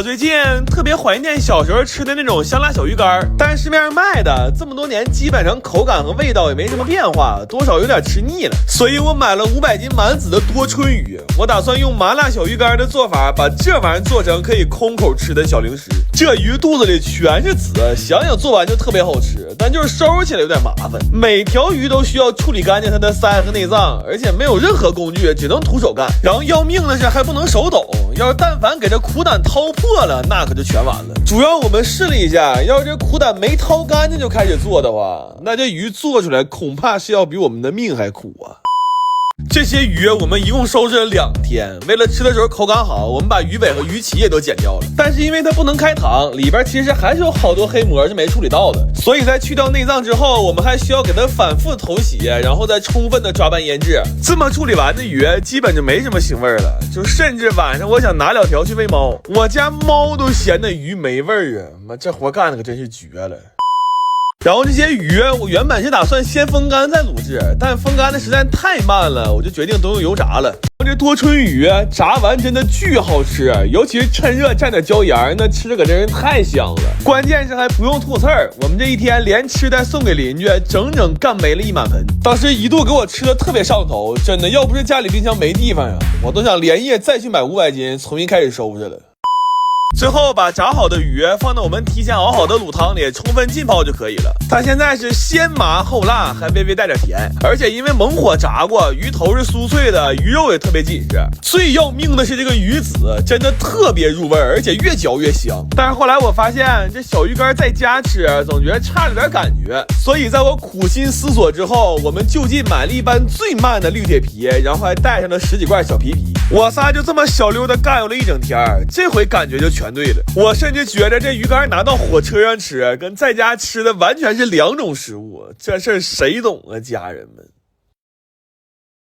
我最近特别怀念小时候吃的那种香辣小鱼干，但市面上卖的这么多年，基本上口感和味道也没什么变化，多少有点吃腻了。所以我买了500斤满籽的多春鱼，我打算用麻辣小鱼干的做法，把这玩意儿做成可以空口吃的小零食。这鱼肚子里全是籽，想想做完就特别好吃，但就是收起来有点麻烦。每条鱼都需要处理干净它的鳃和内脏，而且没有任何工具，只能徒手干。然后要命的是还不能手抖，要是但凡给这苦胆掏破了，那可就全完了。主要我们试了一下，要是这苦胆没掏干净就开始做的话，那这鱼做出来恐怕是要比我们的命还苦啊。这些鱼我们一共收拾了2天，为了吃的时候口感好，我们把鱼尾和鱼鳍也都剪掉了。但是因为它不能开膛，里边其实还是有好多黑膜是没处理到的，所以在去掉内脏之后，我们还需要给它反复头洗，然后再充分的抓拌腌制。这么处理完的鱼基本就没什么腥味了，就甚至晚上我想拿2条去喂猫，我家猫都嫌那鱼没味儿啊！妈，这活干的可真是绝了。然后这些鱼我原本是打算先风干再卤制，但风干的实在太慢了，我就决定都用油炸了。这多春鱼炸完真的巨好吃，尤其是趁热蘸点椒盐，那吃着可真是太香了。关键是还不用吐刺儿，我们这一天连吃带送给邻居，整整干没了1满盆。当时一度给我吃的特别上头，真的要不是家里冰箱没地方呀，我都想连夜再去买500斤，重新开始收拾了。最后把炸好的鱼放到我们提前熬好的卤汤里，充分浸泡就可以了。它现在是先麻后辣，还微微带点甜，而且因为猛火炸过，鱼头是酥脆的，鱼肉也特别紧实。最要命的是这个鱼籽真的特别入味，而且越嚼越香。但是后来我发现这小鱼干在家吃总觉得差了点感觉，所以在我苦心思索之后，我们就近买了一般最慢的绿铁皮，然后还带上了10几罐小皮皮。我仨就这么小溜的干游了一整天，这回感觉就全对了。我甚至觉得这鱼干拿到火车上吃跟在家吃的完全是2种食物，这事儿谁懂啊，家人们。